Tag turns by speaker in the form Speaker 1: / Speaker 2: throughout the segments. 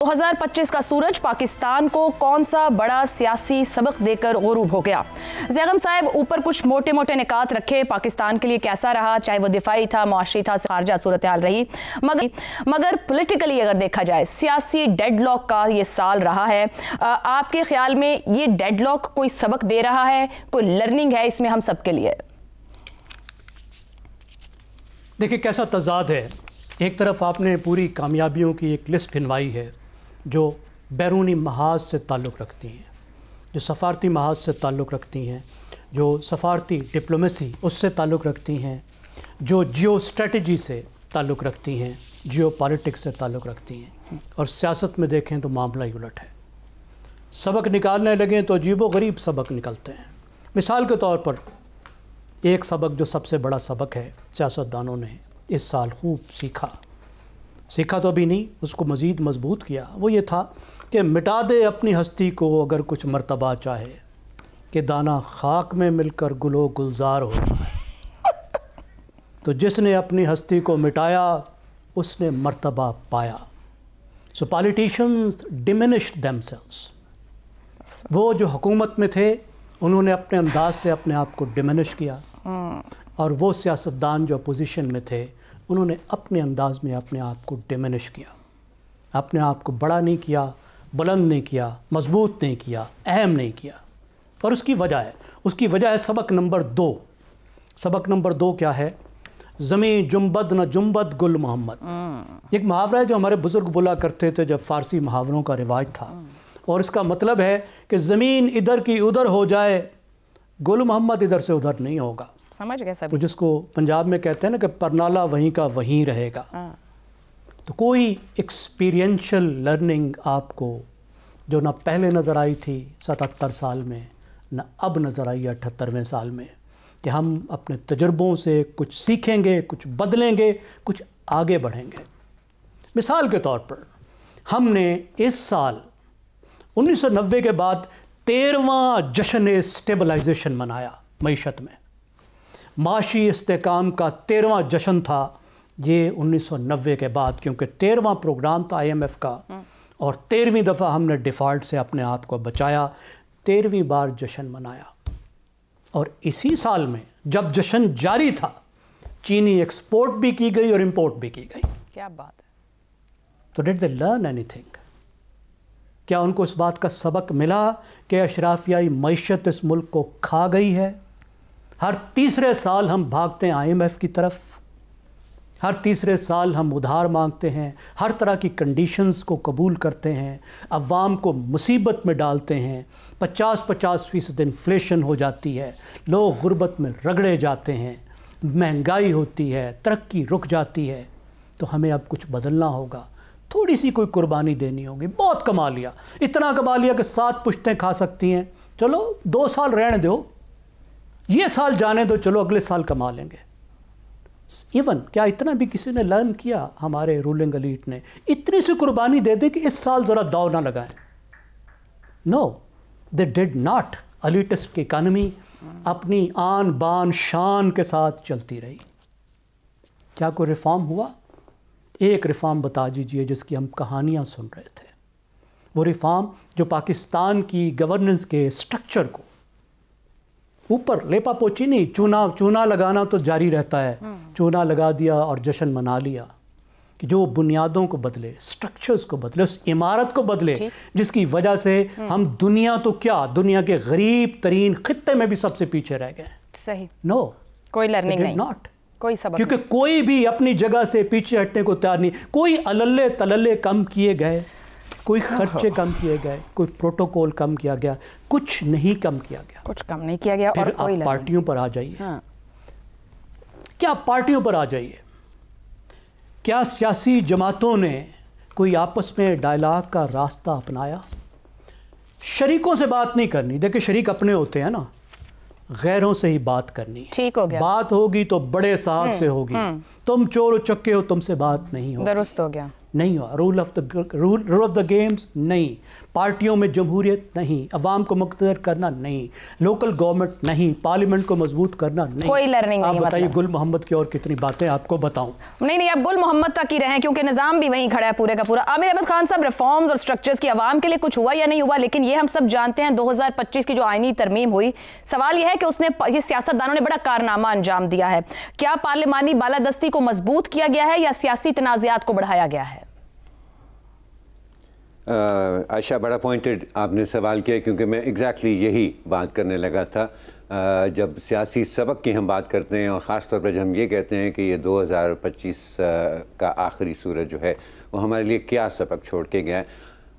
Speaker 1: 2025 का सूरज पाकिस्तान को कौन सा बड़ा सियासी सबक देकर गुरूब हो गया? ज़ैगम साहब ऊपर कुछ मोटे मोटे निकात रखे, पाकिस्तान के लिए कैसा रहा, चाहे वो दिफाई था, मुआशी था, खारजा सूरत हाल रही, मगर पॉलिटिकली अगर देखा जाए सियासी डेडलॉक का ये साल रहा है। आपके ख्याल में ये डेडलॉक कोई सबक दे रहा है, कोई लर्निंग है इसमें हम सबके लिए?
Speaker 2: देखिए कैसा तजाद है। एक तरफ आपने पूरी कामयाबियों की एक लिस्ट गिनवाई है जो बैरूनी महाज से ताल्लुक़ रखती हैं, जो सफ़ारती महाज से ताल्लुक़ रखती हैं, जो सफ़ारती डिप्लोमेसी उससे ताल्लुक़ रखती हैं, जो जियो स्ट्रेटजी से ताल्लुक़ रखती हैं, जियो पॉलिटिक्स से ताल्लुक़ रखती हैं। और सियासत में देखें तो मामला ही उलट है। सबक निकालने लगें तो अजीबो गरीब सबक निकलते हैं। मिसाल के तौर पर एक सबक जो सबसे बड़ा सबक है सियासतदानों ने इस साल खूब सीखा तो अभी नहीं, उसको मज़ीद मजबूत किया, वो ये था कि मिटा दे अपनी हस्ती को अगर कुछ मर्तबा चाहे, कि दाना खाक में मिलकर गुलो गुलजार होता है। तो जिसने अपनी हस्ती को मिटाया उसने मर्तबा पाया। सो पॉलिटिशियंस डिमिनिश्ड देमसेल्व्स। वो जो हुकूमत में थे उन्होंने अपने अंदाज से अपने आप को डिमिनिश किया, और वो सियासतदान जो अपोजिशन में थे उन्होंने अपने अंदाज में अपने आप को डिमिनिश किया, अपने आप को बड़ा नहीं किया, बुलंद नहीं किया, मजबूत नहीं किया, अहम नहीं किया। और उसकी वजह है सबक नंबर 2। सबक नंबर 2 क्या है? ज़मी जुम्बद न जुम्बद गुल मोहम्मद। एक मुहावरा है जो हमारे बुज़ुर्ग बोला करते थे जब फ़ारसी मुहावरों का रिवाज था, और इसका मतलब है कि ज़मीन इधर की उधर हो जाए, गुल मोहम्मद इधर से उधर नहीं होगा।
Speaker 1: समझ गए सब।
Speaker 2: तो जिसको पंजाब में कहते हैं ना कि परनाला वहीं का वहीं रहेगा। तो कोई एक्सपीरियंशियल लर्निंग आपको जो ना पहले नज़र आई थी 77 साल में, ना अब नज़र आई 78वें साल में, कि हम अपने तजुर्बों से कुछ सीखेंगे, कुछ बदलेंगे, कुछ आगे बढ़ेंगे। मिसाल के तौर पर हमने इस साल 1990 के बाद 13वां जश्न स्टेबलाइजेशन मनाया मईशत में। माशी इस्तेकाम का 13वां जश्न था ये 1990 के बाद, क्योंकि 13वां प्रोग्राम था IMF का, और 13वीं दफ़ा हमने डिफ़ॉल्ट से अपने आप को बचाया, 13वीं बार जश्न मनाया। और इसी साल में जब जश्न जारी था चीनी एक्सपोर्ट भी की गई और इंपोर्ट भी की गई।
Speaker 1: क्या बात है।
Speaker 2: तो डिड दे लर्न एनीथिंग? क्या उनको इस बात का सबक मिला कि अशराफियाई मईशत इस मुल्क को खा गई है? हर तीसरे साल हम भागते हैं IMF की तरफ, हर तीसरे साल हम उधार मांगते हैं, हर तरह की कंडीशंस को कबूल करते हैं, अवाम को मुसीबत में डालते हैं, 50-50% इन्फ्लेशन हो जाती है, लोग गुर्बत में रगड़े जाते हैं, महंगाई होती है, तरक्की रुक जाती है। तो हमें अब कुछ बदलना होगा, थोड़ी सी कोई कुर्बानी देनी होगी। बहुत कमा लिया, इतना कमा लिया कि 7 पुश्तें खा सकती हैं, चलो 2 साल रहने दो, ये साल जाने दो, चलो अगले साल कमा लेंगे। इवन क्या इतना भी किसी ने लर्न किया? हमारे रूलिंग एलीट ने इतनी सी कुर्बानी दे दी कि इस साल ज़रा दाव ना लगाएं। No, they did not. Elitist की इकानमी अपनी आन बान शान के साथ चलती रही। क्या कोई रिफॉर्म हुआ? एक रिफॉर्म बता दीजिए जिसकी हम कहानियाँ सुन रहे थे। वो रिफॉर्म जो पाकिस्तान की गवर्नेंस के स्ट्रक्चर को ऊपर लेपा पोची नहीं, चूना लगाना तो जारी रहता है, चूना लगा दिया और जश्न मना लिया, कि जो बुनियादों को बदले, स्ट्रक्चर्स को बदले, उस इमारत को बदले जिसकी वजह से हम दुनिया तो क्या, दुनिया के गरीब तरीन खित्ते में भी सबसे पीछे रह गए।
Speaker 1: सही।
Speaker 2: नो,
Speaker 1: कोई लर्निंग नहीं,
Speaker 2: नॉट
Speaker 1: कोई सबक,
Speaker 2: क्योंकि कोई भी अपनी जगह से पीछे हटने को तैयार नहीं। कोई अल्ले तलल्ले कम किए गए, कोई खर्चे कम किए गए, कोई प्रोटोकॉल कम किया गया, कुछ नहीं कम किया गया,
Speaker 1: कुछ कम नहीं किया गया।
Speaker 2: फिर
Speaker 1: और कोई
Speaker 2: आप पार्टियों पर आ जाइए। क्या पार्टियों पर आ जाइए? क्या सियासी जमातों ने कोई आपस में डायलॉग का रास्ता अपनाया? शरीकों से बात नहीं करनी। देखिए शरीक अपने होते हैं ना, गैरों से ही बात करनी है। ठीक हो गया। बात होगी तो बड़े साहब से होगी। तुम चोर उचक्के हो, तुमसे बात नहीं होगी।
Speaker 1: दुरुस्त हो गया।
Speaker 2: नहीं हुआ। रूल ऑफ द गेम्स नहीं। पार्टियों में जमहूरियत नहीं, अवाम को मुक़्तदर करना नहीं, लोकल गवर्नमेंट नहीं, पार्लियामेंट को मजबूत करना नहीं,
Speaker 1: कोई लर्निंग नहीं।
Speaker 2: आप बताइए गुल मोहम्मद की और कितनी बातें आपको बताऊं।
Speaker 1: नहीं, आप गुल मोहम्मद तक ही रहे क्योंकि निजाम भी वहीं खड़ा है पूरे का पूरा। आमिर अहमद खान साहब, रिफॉर्म्स और स्ट्रक्चर्स की आवाम के लिए कुछ हुआ या नहीं हुआ, लेकिन ये हम सब जानते हैं 2025 की जो आईनी तरमीम हुई, सवाल यह है कि उसने ये सियासतदानों ने बड़ा कारनामा अंजाम दिया है। क्या पार्लिमानी बालादस्ती को मजबूत किया गया है या सियासी तनाज़ात को बढ़ाया गया है?
Speaker 3: आयशा, बड़ा पॉइंटेड आपने सवाल किया क्योंकि मैं एग्जैक्टली यही बात करने लगा था। जब सियासी सबक की हम बात करते हैं और ख़ास तौर पर जब हम ये कहते हैं कि ये 2025 का आखिरी सूरज जो है वो हमारे लिए क्या सबक छोड़ के गया है,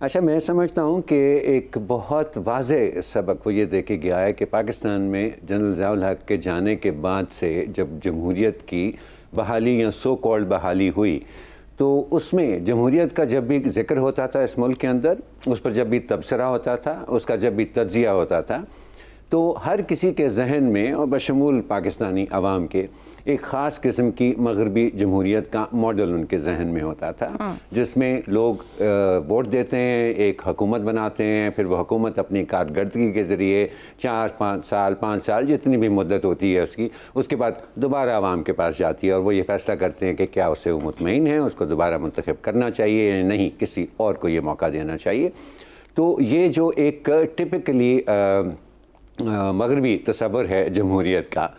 Speaker 3: अच्छा मैं समझता हूँ कि एक बहुत वाज़ेह सबक वो ये दे के गया है कि पाकिस्तान में जनरल ज़ियाउल हक़ के जाने के बाद से जब जमहूरियत की बहाली या सो कॉल्ड बहाली हुई तो उसमें जमहूरियत का जब भी जिक्र होता था इस मुल्क के अंदर, उस पर जब भी तबसरा होता था, उसका जब भी तज्जिया होता था, तो हर किसी के जहन में और बशमूल पाकिस्तानी अवाम के एक ख़ास किस्म की मगरबी जमहूरियत का मॉडल उनके जहन में होता था, जिसमें लोग वोट देते हैं, एक हुकूमत बनाते हैं, फिर वो हुकूमत अपनी कारकर्दगी के ज़रिए 4-5 साल 5 साल जितनी भी मुद्दत होती है उसकी, उसके बाद दोबारा अवाम के पास जाती है और वो ये फ़ैसला करते हैं कि क्या उससे वो मुतमईन है, उसको दोबारा मुंतखब करना चाहिए या नहीं, किसी और को ये मौका देना चाहिए। तो ये जो एक टिपिकली मगरबी तसव्वुर है जमहूरियत का,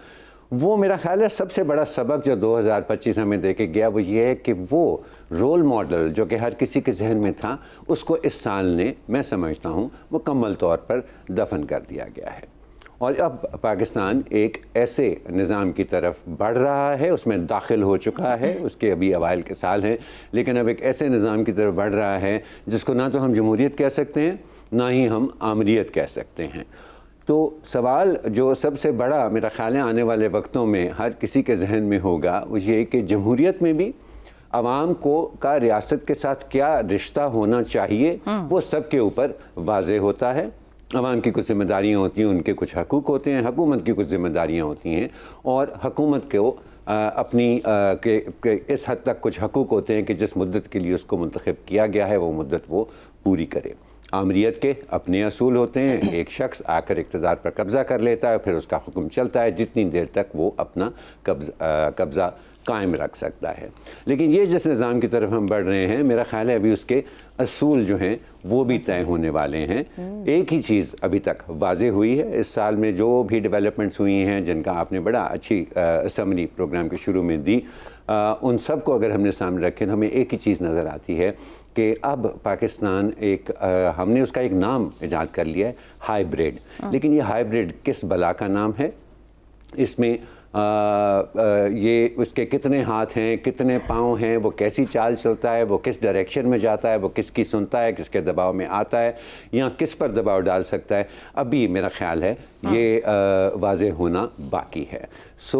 Speaker 3: वो मेरा ख़्याल है सबसे बड़ा सबक जो 2025 हमें दे के गया वो ये है कि वो रोल मॉडल जो कि हर किसी के जहन में था उसको इस साल ने, मैं समझता हूँ, मुकम्मल तौर पर दफन कर दिया गया है। और अब पाकिस्तान एक ऐसे निज़ाम की तरफ बढ़ रहा है, उसमें दाखिल हो चुका है, उसके अभी अवाइल के साल हैं, लेकिन अब एक ऐसे निज़ाम की तरफ बढ़ रहा है जिसको ना तो हम जमहूरियत कह सकते हैं ना ही हम आमरीत कह सकते हैं। तो सवाल जो सबसे बड़ा मेरा ख़्याल है आने वाले वक्तों में हर किसी के जहन में होगा वो ये कि जमहूरियत में भी अवाम को का रियासत के साथ क्या रिश्ता होना चाहिए वो सब के ऊपर वाज़े होता है। अवाम की कुछ ज़िम्मेदारियाँ होती हैं, उनके कुछ हकूक़ होते हैं, हुकूमत की कुछ ज़िम्मेदारियाँ होती हैं और हुकूमत को अपनी इस हद तक कुछ हकूक़ होते हैं कि जिस मुद्दत के लिए उसको मुंतखब किया गया है वो मुद्दत वो पूरी करे। आमरीत के अपने असूल होते हैं, एक शख्स आकर इक़्तिदार पर कब्ज़ा कर लेता है, फिर उसका हुक्म चलता है जितनी देर तक वो अपना कब्ज़ा कायम रख सकता है। लेकिन ये जिस निज़ाम की तरफ हम बढ़ रहे हैं, मेरा ख़्याल है अभी उसके असूल जो हैं वो भी तय होने वाले हैं। एक ही चीज़ अभी तक वाज़ेह हुई है इस साल में, जो भी डेवलपमेंट्स हुई हैं जिनका आपने बड़ा अच्छी समरी प्रोग्राम के शुरू में दी, उन सब को अगर हमने सामने रखें तो हमें एक ही चीज़ नज़र आती है कि अब पाकिस्तान एक हमने उसका एक नाम ईजाद कर लिया है, हाइब्रिड। लेकिन ये हाइब्रिड किस बला का नाम है? इसमें ये उसके कितने हाथ हैं, कितने पाँव हैं, वो कैसी चाल चलता है, वो किस डायरेक्शन में जाता है, वो किसकी सुनता है, किसके दबाव में आता है या किस पर दबाव डाल सकता है, अभी मेरा ख्याल है ये वाज़ेह होना बाकी है। सो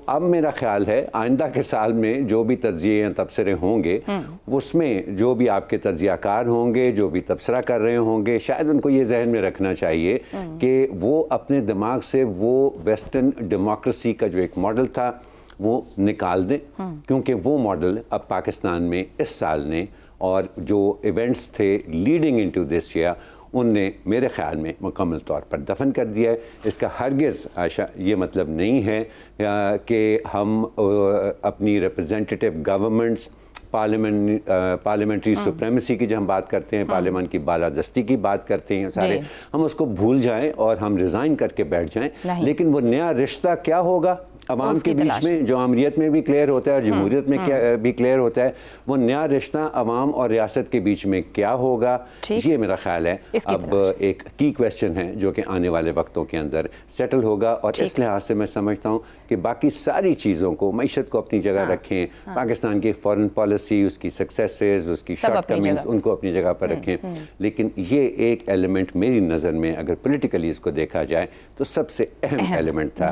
Speaker 3: अब मेरा ख्याल है आइंदा के साल में जो भी तज्ज़िये या तबसरे होंगे उसमें जो भी आपके तज्ज़ियाकार होंगे, जो भी तबसरा कर रहे होंगे, शायद उनको ये जहन में रखना चाहिए कि वो अपने दिमाग से वो वेस्टर्न डेमोक्रेसी का जो एक मॉडल था वो निकाल दें, क्योंकि वो मॉडल अब पाकिस्तान में इस साल ने और जो इवेंट्स थे लीडिंग इनटू दिस ईयर उनने मेरे ख़्याल में मुकम्मल तौर पर दफन कर दिया है। इसका हरगिज़ आशा ये मतलब नहीं है कि हम अपनी रिप्रेजेंटेटिव गवर्नमेंट्स पार्लियामेंट्री सुप्रीमेसी की जब हम बात करते हैं, पार्लियामेंट की बालादस्ती की बात करते हैं सारे, हम उसको भूल जाएं और हम रिज़ाइन करके बैठ जाएं। लेकिन वो नया रिश्ता क्या होगा अवाम के बीच में, जो आमरीत में भी क्लियर होता है और जमहूरियत में क्या भी क्लियर होता है, वो नया रिश्ता अवाम और रियासत के बीच में क्या होगा, ये मेरा ख्याल है अब एक की क्वेश्चन है जो कि आने वाले वक्तों के अंदर सेटल होगा। और इस लिहाज से मैं समझता हूँ कि बाकी सारी चीज़ों को, मईशत को अपनी जगह रखें, पाकिस्तान की फॉरेन पॉलिसी, उसकी सक्सेसेस, उसकी शॉर्टकमिंग्स, उनको अपनी जगह पर रखें। लेकिन ये एक एलिमेंट मेरी नज़र में अगर पोलिटिकली इसको देखा जाए तो सबसे अहम एलिमेंट था